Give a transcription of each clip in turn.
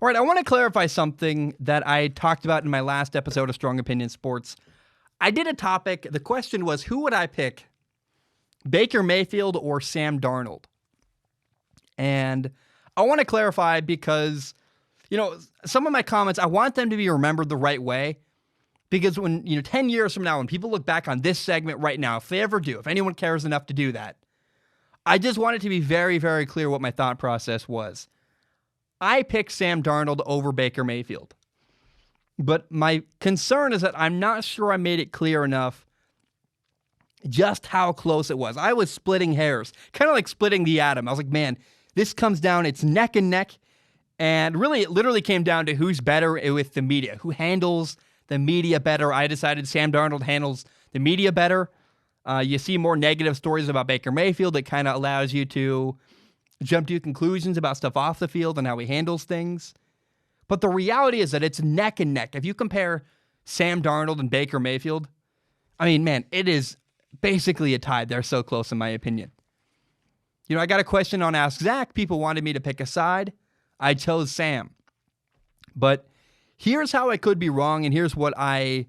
All right, I want to clarify something that I talked about in my last episode of Strong Opinion Sports. I did a topic. The question was, who would I pick, Baker Mayfield or Sam Darnold? And I want to clarify because, some of my comments, I want them to be remembered the right way. Because when, 10 years from now, when people look back on this segment right now, if they ever do, if anyone cares enough to do that, I just want it to be very, very clear what my thought process was. I picked Sam Darnold over Baker Mayfield. But my concern is that I'm not sure I made it clear enough just how close it was. I was splitting hairs, kind of like splitting the atom. I was like, man, this comes down, it's neck and neck. And really, it literally came down to who's better with the media, who handles the media better. I decided Sam Darnold handles the media better. You see more negative stories about Baker Mayfield. It kind of allows you to jump to conclusions about stuff off the field and how he handles things. But the reality is that it's neck and neck. If you compare Sam Darnold and Baker Mayfield, I mean, man, it is basically a tie. They're so close in my opinion. I got a question on Ask Zach. People wanted me to pick a side. I chose Sam. But here's how I could be wrong, and here's what I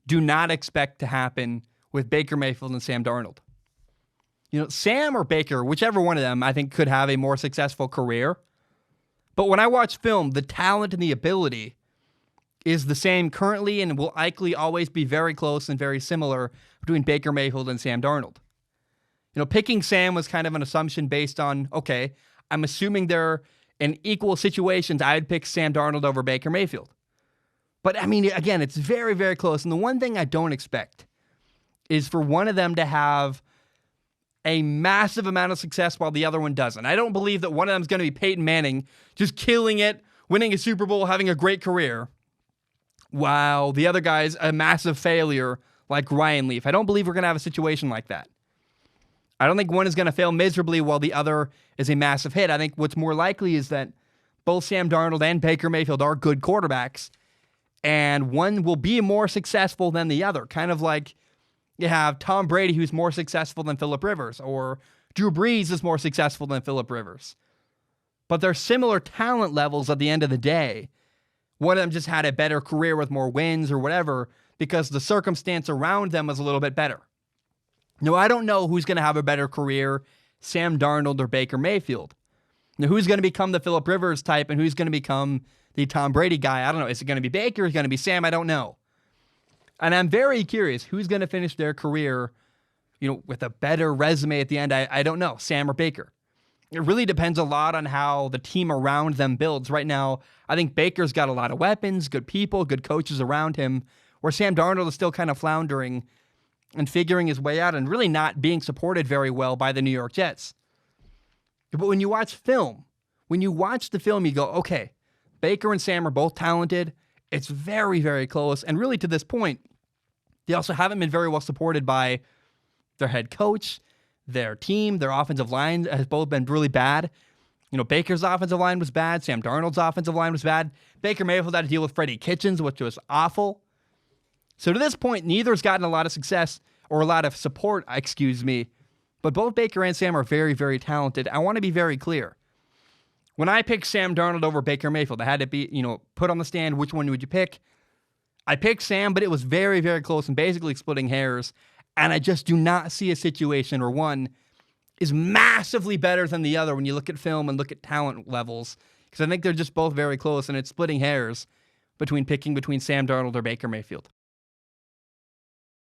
do not expect to happen with Baker Mayfield and Sam Darnold. Sam or Baker, whichever one of them, I think could have a more successful career. But when I watch film, the talent and the ability is the same currently and will likely always be very close and very similar between Baker Mayfield and Sam Darnold. Picking Sam was kind of an assumption based on, okay, I'm assuming they're in equal situations. I'd pick Sam Darnold over Baker Mayfield. But I mean, again, it's very, very close. And the one thing I don't expect is for one of them to have a massive amount of success while the other one doesn't. I don't believe that one of them is going to be Peyton Manning, just killing it, winning a Super Bowl, having a great career, while the other guy's a massive failure like Ryan Leaf. I don't believe we're going to have a situation like that. I don't think one is going to fail miserably while the other is a massive hit. I think what's more likely is that both Sam Darnold and Baker Mayfield are good quarterbacks, and one will be more successful than the other. Kind of like you have Tom Brady, who's more successful than Phillip Rivers, or Drew Brees is more successful than Phillip Rivers. But they're similar talent levels at the end of the day. One of them just had a better career with more wins or whatever because the circumstance around them was a little bit better. Now, I don't know who's going to have a better career, Sam Darnold or Baker Mayfield. Now, who's going to become the Phillip Rivers type and who's going to become the Tom Brady guy? I don't know. Is it going to be Baker? Is it going to be Sam? I don't know. And I'm very curious who's going to finish their career, with a better resume at the end. I don't know, Sam or Baker. It really depends a lot on how the team around them builds. Right now, I think Baker's got a lot of weapons, good people, good coaches around him, where Sam Darnold is still kind of floundering and figuring his way out and really not being supported very well by the New York Jets. But when you watch film, you go, okay, Baker and Sam are both talented. It's very, very close. And really to this point, they also haven't been very well supported by their head coach, their team, their offensive line has both been really bad. Baker's offensive line was bad. Sam Darnold's offensive line was bad. Baker Mayfield had to deal with Freddie Kitchens, which was awful. So to this point, neither's gotten a lot of success or a lot of support, but both Baker and Sam are very, very talented. I want to be very clear. When I picked Sam Darnold over Baker Mayfield, I had to be, put on the stand, which one would you pick? I picked Sam, but it was very, very close and basically splitting hairs. And I just do not see a situation where one is massively better than the other when you look at film and look at talent levels. Because I think they're just both very close, and it's splitting hairs between Sam Darnold or Baker Mayfield.